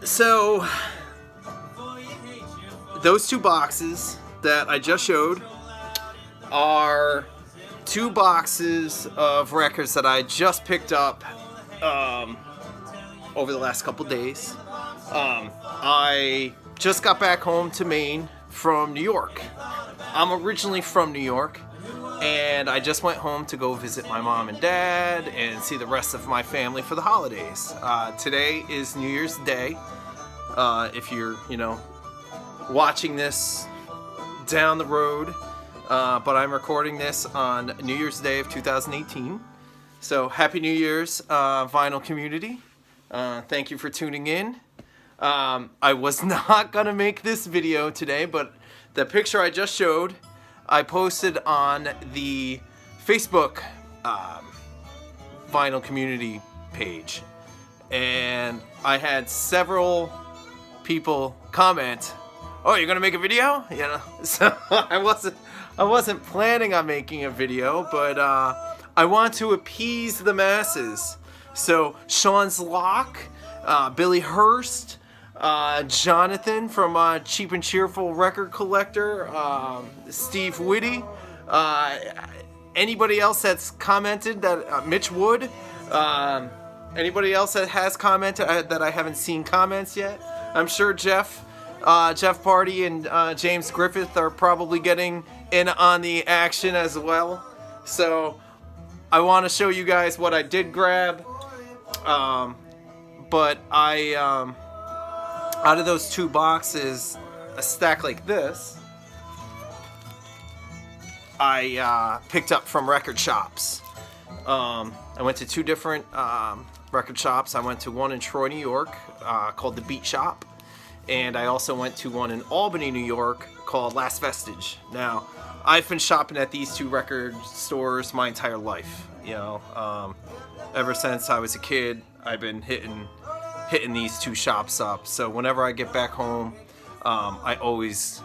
So, those two boxes that I just showed are two boxes of records that I just picked up over the last couple days. I just got back home to Maine from New York. I'm originally from New York, and I just went home to go visit my mom and dad and see the rest of my family for the holidays. Today is New Year's Day. If you're, watching this down the road, but I'm recording this on New Year's Day of 2018. So Happy New Year's, vinyl community. Thank you for tuning in. I was not gonna make this video today, but the picture I just showed, I posted on the Facebook vinyl community page, and I had several people comment, "Oh, you're gonna make a video?" So I wasn't planning on making a video, but I want to appease the masses. So Sean's Lock, Billy Hurst, Jonathan from Cheap and Cheerful Record Collector, Steve Whitty, anybody else that's commented, that Mitch Wood, anybody else that has commented that I haven't seen comments yet. I'm sure Jeff Party and James Griffith are probably getting in on the action as well. So I want to show you guys what I did grab, but I out of those two boxes, a stack like this, I picked up from record shops. I went to two different record shops. I went to one in Troy, New York, called The Beat Shop, and I also went to one in Albany, New York, called Last Vestige. Now, I've been shopping at these two record stores my entire life. Ever since I was a kid, I've been hitting these two shops up. So whenever I get back home, I always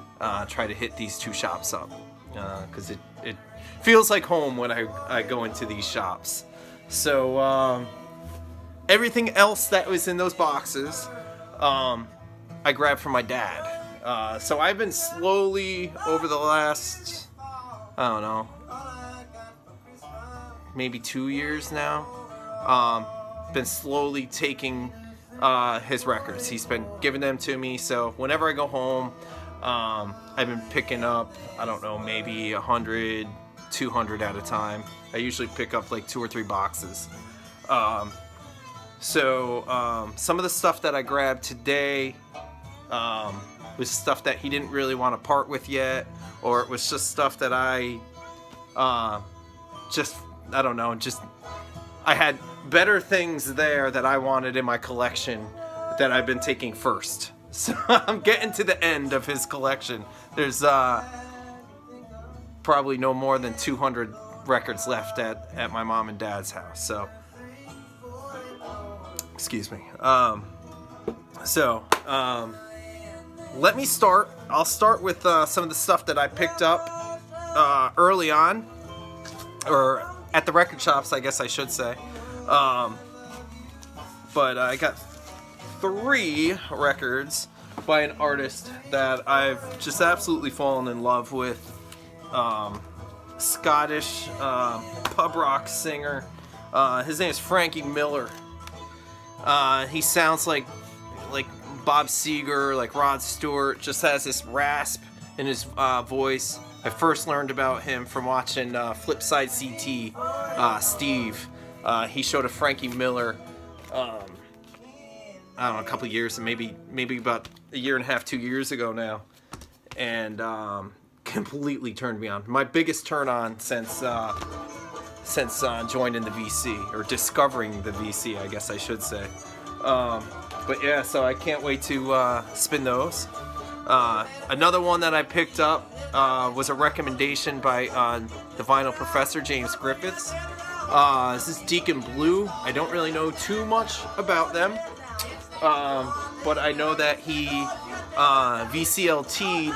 try to hit these two shops up, because it feels like home when I go into these shops. So everything else that was in those boxes, I grabbed from my dad. So I've been slowly, over the last, I don't know, maybe 2 years now, been slowly taking his records. He's been giving them to me, so whenever I go home, I've been picking up, I don't know, maybe 100, 200 at a time. I usually pick up like 2 or 3 boxes. So some of the stuff that I grabbed today was stuff that he didn't really want to part with yet, or it was just stuff that I don't know, I had better things there that I wanted in my collection that I've been taking first. So I'm getting to the end of his collection. There's probably no more than 200 records left at my mom and dad's house. So, excuse me. Let me start. I'll start with some of the stuff that I picked up early on, or at the record shops, I guess I should say. But I got 3 records by an artist that I've just absolutely fallen in love with. Scottish pub rock singer. His name is Frankie Miller. He sounds like Bob Seger, like Rod Stewart. Just has this rasp in his voice. I first learned about him from watching Flipside CT. Steve, he showed a Frankie Miller, I don't know, a couple years, maybe about a year and a half, 2 years ago now, and completely turned me on. My biggest turn on since joining the VC, or discovering the VC, I guess I should say. But yeah, so I can't wait to spin those. Another one that I picked up was a recommendation by the vinyl professor, James Griffiths. This is Deacon Blue. I don't really know too much about them, but I know that he VCLT'd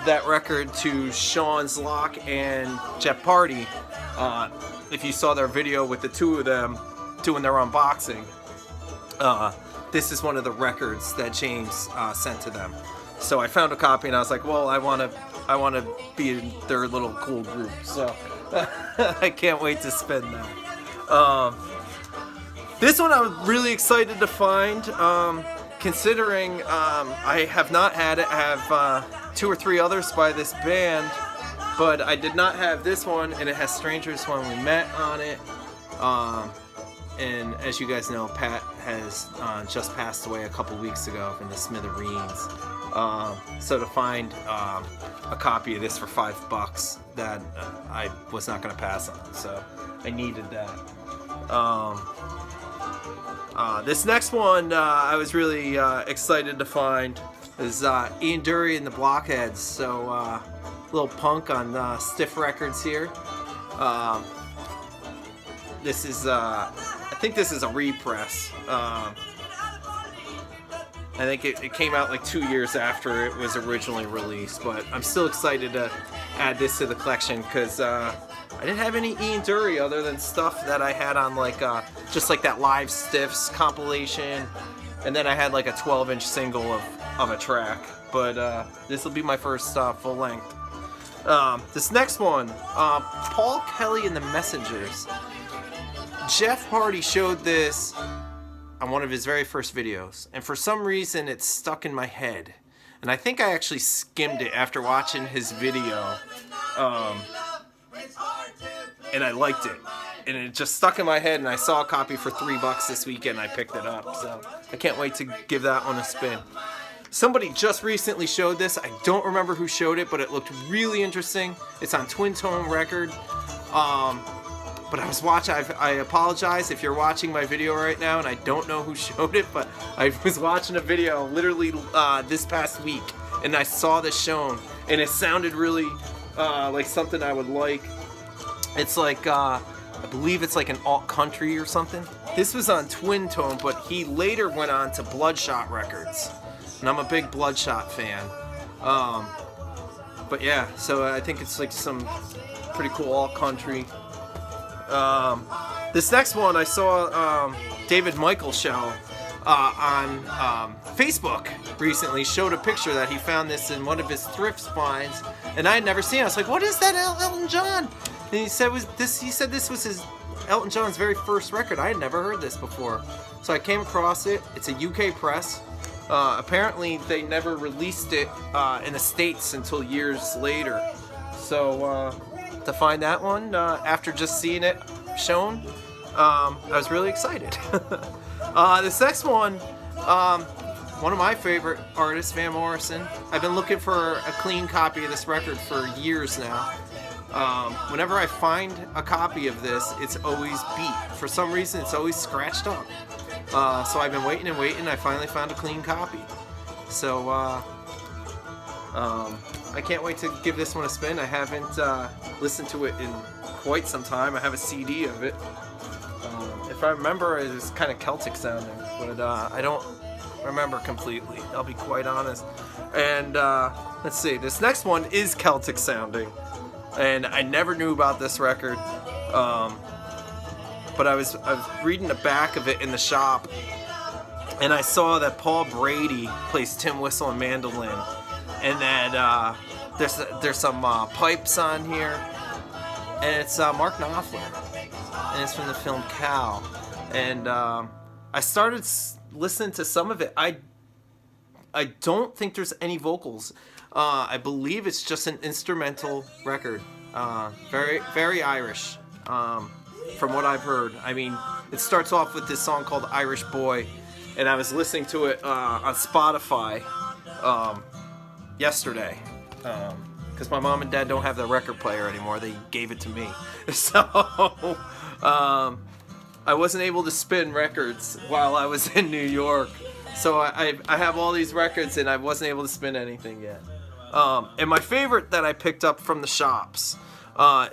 that record to Sean's Lock and Jeff Party. If you saw their video with the two of them doing their unboxing, this is one of the records that James sent to them. So I found a copy and I was like, well, I want to be in their little cool group. So I can't wait to spin that. This one I'm really excited to find, considering I have not had it. I have 2 or 3 others by this band, but I did not have this one, and it has Strangers When We Met on it. And as you guys know, Pat has just passed away a couple weeks ago from the smithereens. So to find a copy of this for $5, that I was not going to pass on. So I needed that. This next one I was really excited to find is Ian Dury and the Blockheads. So little punk on Stiff Records here. This is I think this is a repress. I think it came out like 2 years after it was originally released, but I'm still excited to add this to the collection because I didn't have any Ian Dury other than stuff that I had on like just like that Live Stiffs compilation, and then I had like a 12-inch single of a track. But this will be my first full length. This next one, Paul Kelly and the Messengers. Jeff Hardy showed this on one of his very first videos, and for some reason it's stuck in my head. And I think I actually skimmed it after watching his video, and I liked it. And it just stuck in my head, and I saw a copy for $3 this weekend, and I picked it up. So I can't wait to give that one a spin. Somebody just recently showed this. I don't remember who showed it, but it looked really interesting. It's on Twin Tone Record. But I was watching, I apologize if you're watching my video right now and I don't know who showed it, but I was watching a video literally this past week and I saw this shown and it sounded really like something I would like. It's like, I believe it's like an alt country or something. This was on Twin Tone, but he later went on to Bloodshot Records. And I'm a big Bloodshot fan. But yeah, so I think it's like some pretty cool alt country. This next one I saw David Michael show on Facebook recently. Showed a picture that he found this in one of his thrift finds, and I had never seen it. I was like, "What is that, Elton John?" And he said this was his Elton John's very first record. I had never heard this before, so I came across it. It's a UK press. Apparently, they never released it in the States until years later. So. To find that one after just seeing it shown, I was really excited. This next one, one of my favorite artists, Van Morrison. I've been looking for a clean copy of this record for years now. Whenever I find a copy of this, it's always beat. For some reason, it's always scratched up. So I've been waiting and waiting. I finally found a clean copy. So I can't wait to give this one a spin. I haven't listened to it in quite some time. I have a CD of it. If I remember, it's kind of Celtic sounding, but I don't remember completely. I'll be quite honest. And let's see, this next one is Celtic sounding, and I never knew about this record. But I was reading the back of it in the shop, and I saw that Paul Brady plays tin whistle and mandolin. And that there's some pipes on here, and it's Mark Knopfler, and it's from the film Cow. And I started listening to some of it. I don't think there's any vocals. I believe it's just an instrumental record. Very, very Irish, from what I've heard. I mean, it starts off with this song called Irish Boy, and I was listening to it on Spotify yesterday, because my mom and dad don't have the record player anymore. They gave it to me. So I wasn't able to spin records while I was in New York. So I have all these records and I wasn't able to spin anything yet. And my favorite that I picked up from the shops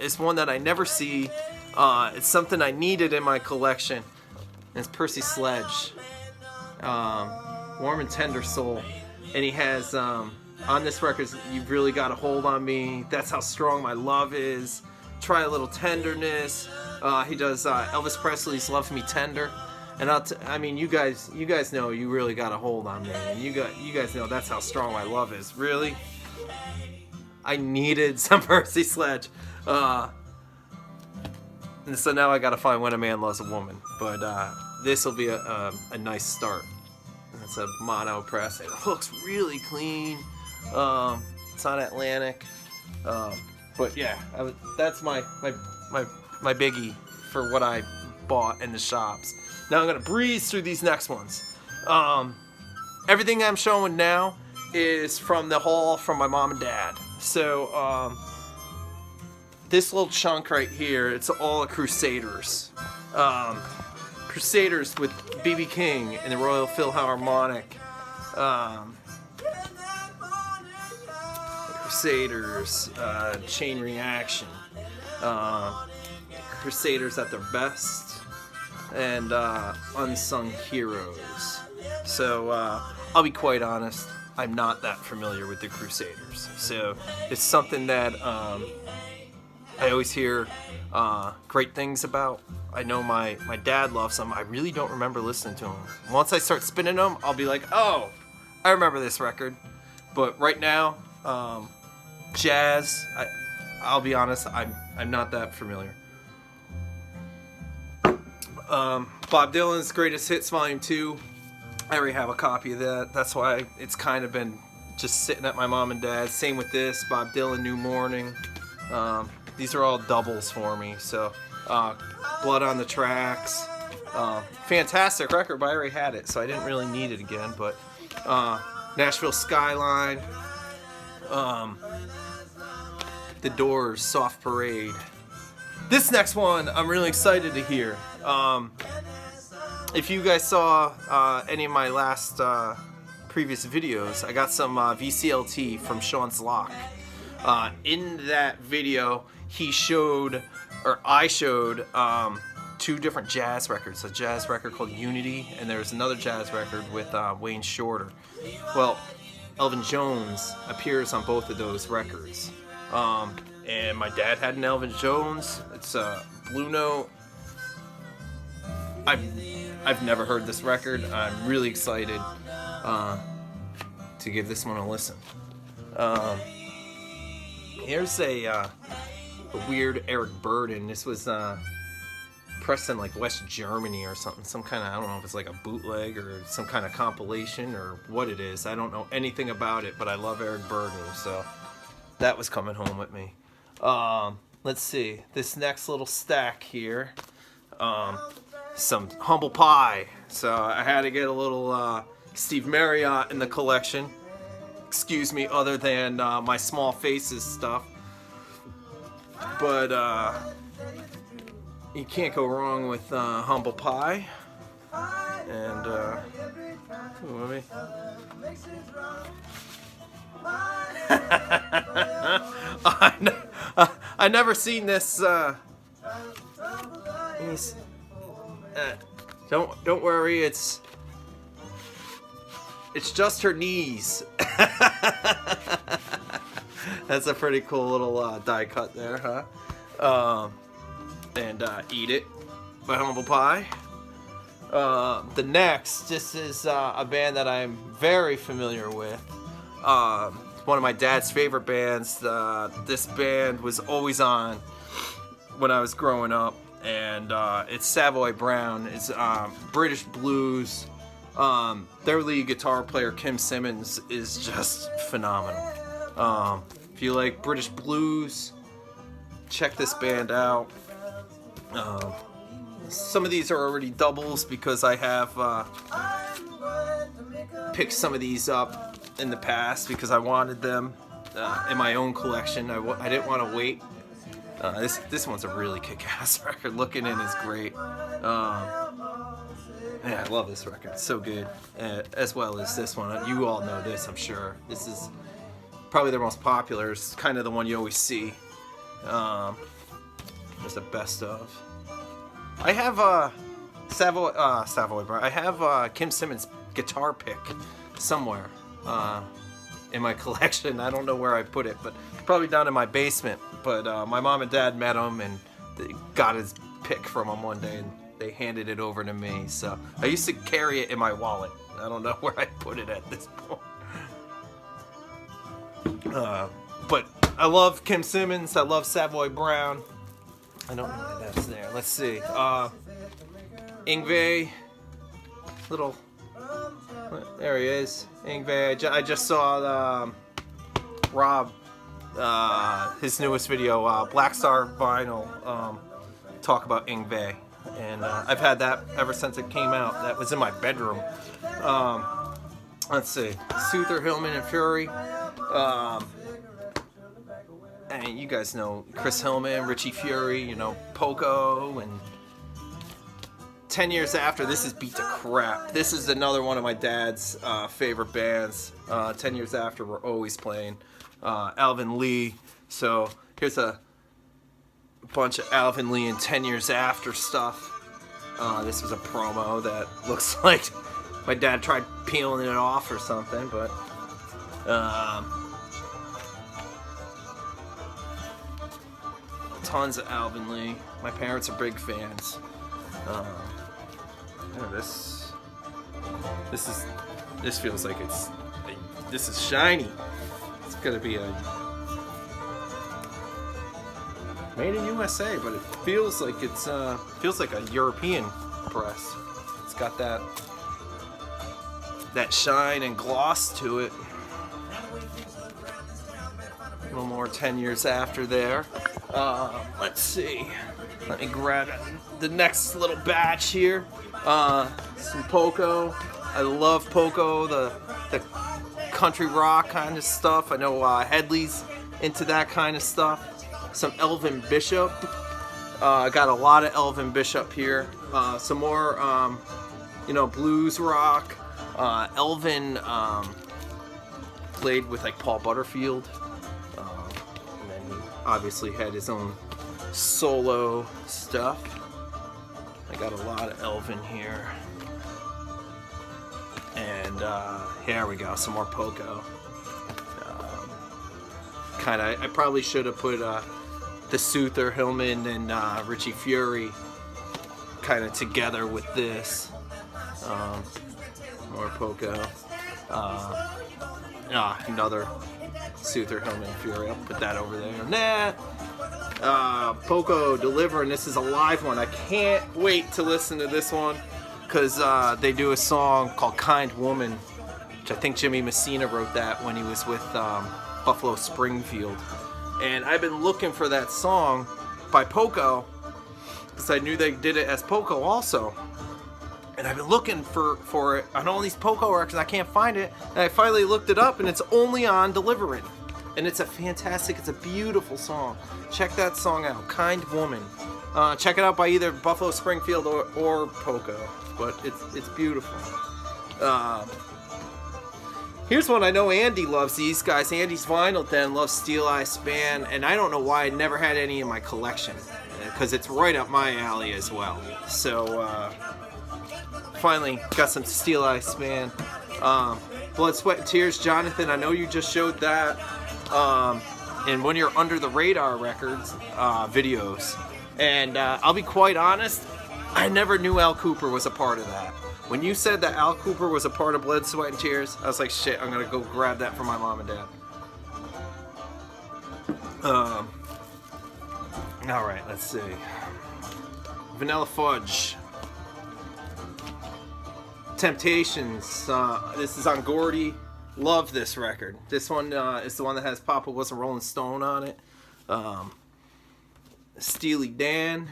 is one that I never see. It's something I needed in my collection. And it's Percy Sledge. Warm and Tender Soul. And he has... on this record, You've Really Got a Hold on Me, That's How Strong My Love Is, Try a Little Tenderness. He does Elvis Presley's Love Me Tender. And I mean, you guys know you really got a hold on me, and you guys know that's how strong my love is. Really, I needed some Mercy Sledge, and so now I got to find When a Man Loves a Woman. But this will be a nice start. It's a mono press. It looks really clean. It's on Atlantic. But yeah, that's my biggie for what I bought in the shops. Now I'm gonna breeze through these next ones. Everything I'm showing now is from the haul from my mom and dad. So this little chunk right here, it's all Crusaders. Crusaders with B.B. King and the Royal Philharmonic. Crusaders, Chain Reaction, Crusaders at their best, and Unsung Heroes. So I'll be quite honest, I'm not that familiar with the Crusaders. So it's something that I always hear great things about. I know my dad loves them. I really don't remember listening to them. Once I start spinning them, I'll be like, oh, I remember this record. But right now, jazz, I'll be honest, I'm not that familiar. Bob Dylan's Greatest Hits Volume 2. I already have a copy of that. That's why it's kind of been just sitting at my mom and dad's. Same with this, Bob Dylan, New Morning. These are all doubles for me. So, Blood on the Tracks. Fantastic record, but I already had it, so I didn't really need it again. But Nashville Skyline. The Doors, Soft Parade. This next one, I'm really excited to hear. If you guys saw any of my last previous videos, I got some VCLT from Sean's Lock. In that video, I showed two different jazz records. A jazz record called Unity, and there's another jazz record with Wayne Shorter. Well, Elvin Jones appears on both of those records. And my dad had an Elvin Jones. It's a Blue Note. I've never heard this record. I'm really excited to give this one a listen. Here's a weird Eric Burdon. This was pressed in like West Germany or something. Some kind of, I don't know if it's like a bootleg or some kind of compilation or what it is. I don't know anything about it, but I love Eric Burdon, so that was coming home with me. Let's see. This next little stack here. Some Humble Pie. So I had to get a little Steve Marriott in the collection. Excuse me, other than my Small Faces stuff. But you can't go wrong with Humble Pie. And I never seen this. Don't worry, it's just her knees. That's a pretty cool little die cut there, huh? And Eat It by Humble Pie. The next, this is a band that I'm very familiar with. One of my dad's favorite bands. This band was always on when I was growing up, and it's Savoy Brown. It's British blues. Their lead guitar player, Kim Simmons, is just phenomenal. If you like British blues, check this band out. Some of these are already doubles because I have picked some of these up in the past because I wanted them in my own collection. I didn't want to wait. This one's a really kick-ass record. Looking In is great. Yeah, I love this record. It's so good. As well as this one. You all know this, I'm sure. This is probably their most popular. It's kind of the one you always see. There's the best of. I have Savoy Brown. I have Kim Simmons' guitar pick somewhere in my collection. I don't know where I put it, but probably down in my basement. But my mom and dad met him and they got his pick from him one day, and they handed it over to me. So I used to carry it in my wallet. I don't know where I put it at this point. But I love Kim Simmons. I love Savoy Brown. I don't know why that's there. Let's see. Yngwie. Little. There he is. Yngwie. I just saw Rob, his newest video, Black Star Vinyl, talk about Yngwie. And I've had that ever since it came out. That was in my bedroom. Let's see. Souther, Hillman, and Fury. And you guys know Chris Hillman, Richie Fury, you know, Poco, and 10 years after, this is beat to crap. This is another one of my dad's favorite bands. 10 years after, we're always playing Alvin Lee. So here's a bunch of Alvin Lee and 10 years after stuff. This was a promo that looks like my dad tried peeling it off or something, but tons of Alvin Lee. My parents are big fans. Yeah, this feels like this is shiny. It's gonna be a made in USA, but it feels like it's feels like a European press. It's got that shine and gloss to it. A little more 10 years after there. Let's see. Let me grab the next little batch here. Some Poco. I love Poco, the country rock kind of stuff. I know Headley's into that kind of stuff. Some Elvin Bishop. I got a lot of Elvin Bishop here. Some more, you know, blues rock. Elvin played with like Paul Butterfield. And then he obviously had his own solo stuff. I got a lot of Elvin here. And here we go, some more Poco. I probably should have put the Souther, Hillman, and Richie Fury kind of together with this. More Poco. Another Souther, Hillman, Fury. I'll put that over there. Poco Deliver, and this is a live one. I can't wait to listen to this one because they do a song called Kind Woman, which I think Jimmy Messina wrote that when he was with Buffalo Springfield. And I've been looking for that song by Poco because I knew they did it as Poco also. And I've been looking for it on all these Poco records. I can't find it. And I finally looked it up, and it's only on Deliverance. And it's a beautiful song. Check that song out, Kind Woman. Check it out by either Buffalo Springfield or Poco. But it's beautiful. Here's one I know Andy loves these guys. Andy's Vinyl Den loves Steel Eye Span. And I don't know why I never had any in my collection. Because it's right up my alley as well. So, finally got some Steel Eye Span. Blood, Sweat, and Tears. Jonathan, I know you just showed that. And When You're Under the Radar Records videos. And I'll be quite honest, I never knew Al Cooper was a part of that. When you said that Al Cooper was a part of Blood, Sweat, and Tears, I was like, shit, I'm gonna go grab that for my mom and dad. Alright, let's see. Vanilla Fudge. Temptations. This is on Gordy. Love this record. This one is the one that has Papa Was a Rolling Stone on it. Steely Dan,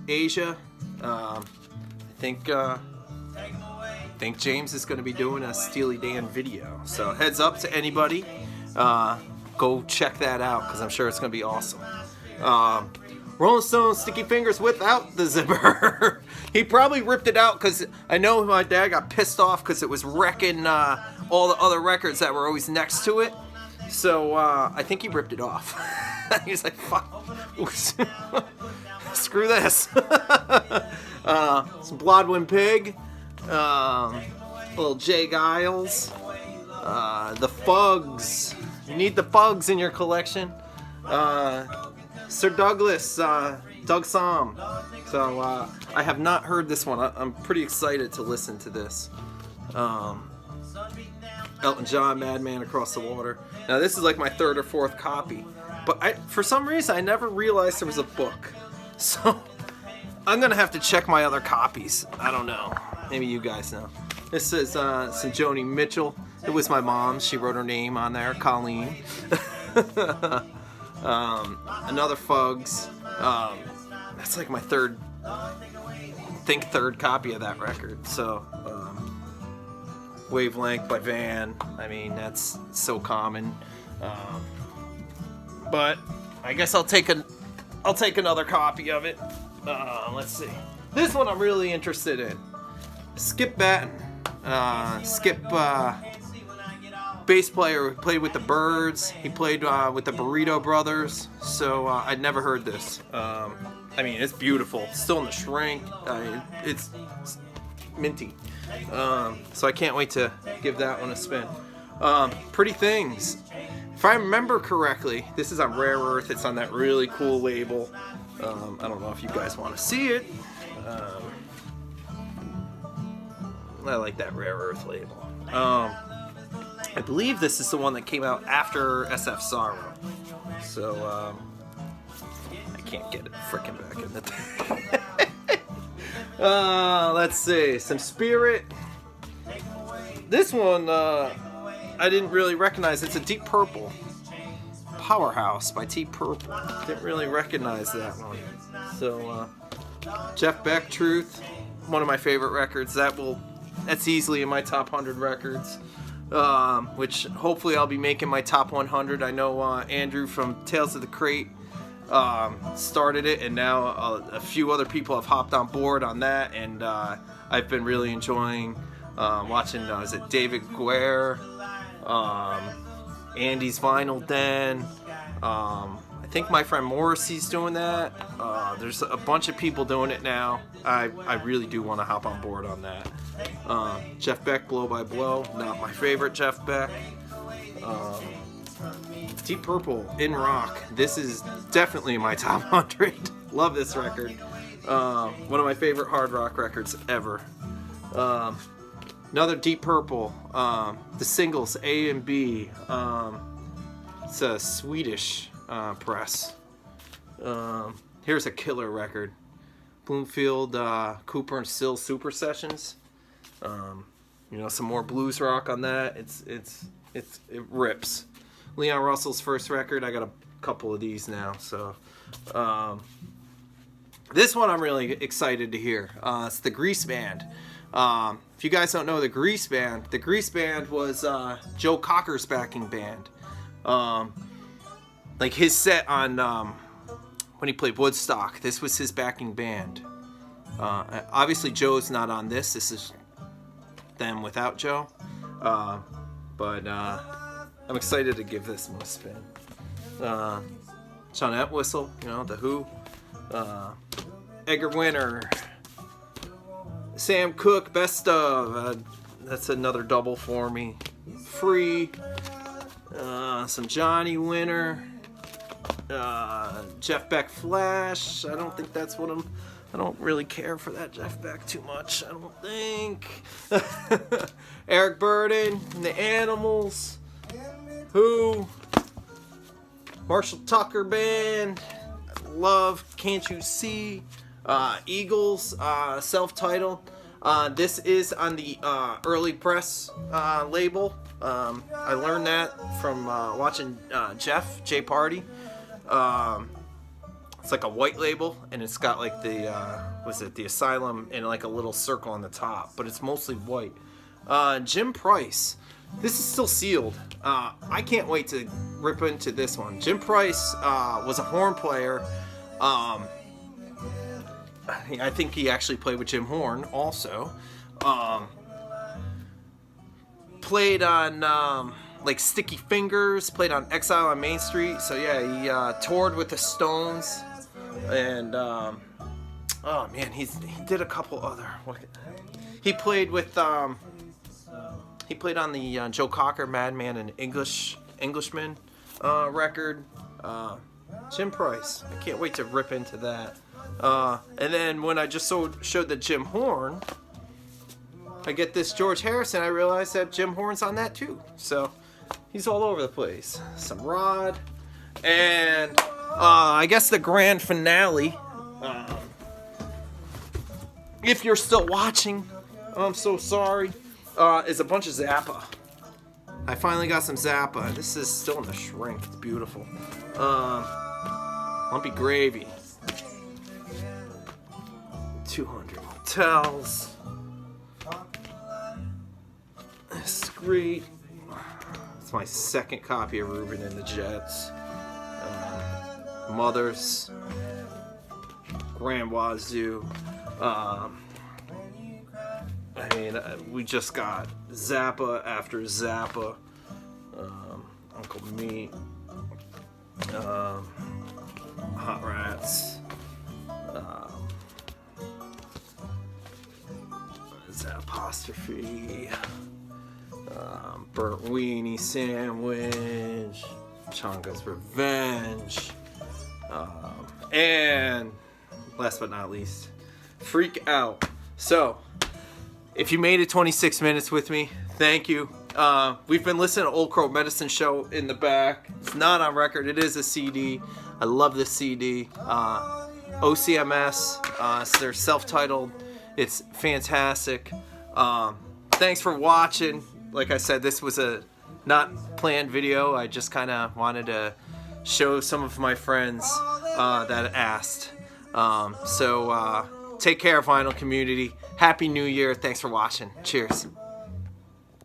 Asia. I think James is going to be doing a Steely Dan video. So heads up to anybody. Go check that out because I'm sure it's going to be awesome. Rolling Stones, Sticky Fingers without the zipper. He probably ripped it out because I know my dad got pissed off because it was wrecking all the other records that were always next to it. So I think he ripped it off. He's like, fuck. Screw this. Some Bloodwind Pig. Little Jay Giles. The Fugs. You need the Fugs in your collection. Sir Douglas, Doug Somm. So I have not heard this one. I'm pretty excited to listen to this. Elton John, Madman Across the Water. Now this is like my third or fourth copy, but for some reason I never realized there was a book. So I'm gonna have to check my other copies. I don't know. Maybe you guys know. This is some Joni Mitchell. It was my mom's. She wrote her name on there, Colleen. Another Fugs. That's like my third copy of that record. So Wavelength by Van. I mean, that's so common. But I guess I'll take another copy of it. Let's see. This one I'm really interested in. Skip Batten. Skip, bass player who played with the Byrds. He played with the Burrito Brothers. So I'd never heard this. I mean, it's beautiful. Still in the shrink. It's minty. So I can't wait to give that one a spin. Pretty Things. If I remember correctly, this is on Rare Earth. It's on that really cool label. I don't know if you guys want to see it. I like that Rare Earth label. I believe this is the one that came out after SF Sorrow. So, I can't get it frickin' back in the let's see. Some Spirit. This one, I didn't really recognize. It's a Deep Purple. Powerhouse by Deep Purple. Didn't really recognize that one. So, Jeff Beck, Truth. One of my favorite records. That's easily in my top 100 records. Which hopefully I'll be making my top 100. I know Andrew from Tales of the Crate started it, and now a few other people have hopped on board on that, and I've been really enjoying watching, is it David Guerre, Andy's Vinyl Den, I think my friend Morrissey's doing that. There's a bunch of people doing it now. I really do want to hop on board on that. Jeff Beck, Blow by Blow, not my favorite Jeff Beck. Deep Purple, In Rock. This is definitely my top 100. Love this record. One of my favorite hard rock records ever. Another Deep Purple. The singles A and B. It's a Swedish press. Here's a killer record. Bloomfield, Cooper and Still Super Sessions. Some more blues rock on that. It rips. Leon Russell's first record. I got a couple of these now. So this one I'm really excited to hear. It's the Grease Band. If you guys don't know the Grease Band was Joe Cocker's backing band. Like his set on when he played Woodstock, this was his backing band. Obviously Joe's not on this. This is them without Joe. But I'm excited to give this one a spin. John Entwistle, The Who. Edgar Winter. Sam Cooke, Best Of. That's another double for me. Free. Some Johnny Winter. Jeff Beck Flash. I don't think that's what I don't really care for that Jeff Beck too much, I don't think. Eric Burden and the Animals. Who? Marshall Tucker Band. Love Can't You See. Eagles, self-titled. This is on the Early Press label. I learned that from watching Jeff J Party. It's like a white label, and it's got like the Asylum and like a little circle on the top, but it's mostly white. Jim Price. This is still sealed. I can't wait to rip into this one. Jim Price was a horn player. I think he actually played with Jim Horn also. Played on like Sticky Fingers, played on Exile on Main Street. So yeah, he toured with the Stones, and oh man, he did a couple other. He played with he played on the Joe Cocker Madman and Englishman record. Jim Price. I can't wait to rip into that. And then when I just showed the Jim Horn, I get this George Harrison. I realized that Jim Horn's on that too. So he's all over the place. Some Rod. And I guess the grand finale, if you're still watching, I'm so sorry, is a bunch of Zappa. I finally got some Zappa. This is still in the shrink. It's beautiful. Lumpy Gravy. 200 Hotels. This is great. It's my second copy of Ruben and the Jets. Mothers. Grand Wazoo. I mean, we just got Zappa after Zappa. Uncle Meat. Hot Rats. Is that apostrophe? Burnt Weenie Sandwich. Chonga's Revenge. And last but not least, Freak Out. So, if you made it 26 minutes with me, thank you. We've been listening to Old Crow Medicine Show in the back. It's not on record. It is a CD. I love this CD. OCMS. It's their self-titled. It's fantastic. Thanks for watching. Like I said, this was a not planned video. I just kind of wanted to show some of my friends that asked. So take care, Vinyl community. Happy New Year. Thanks for watching. Cheers.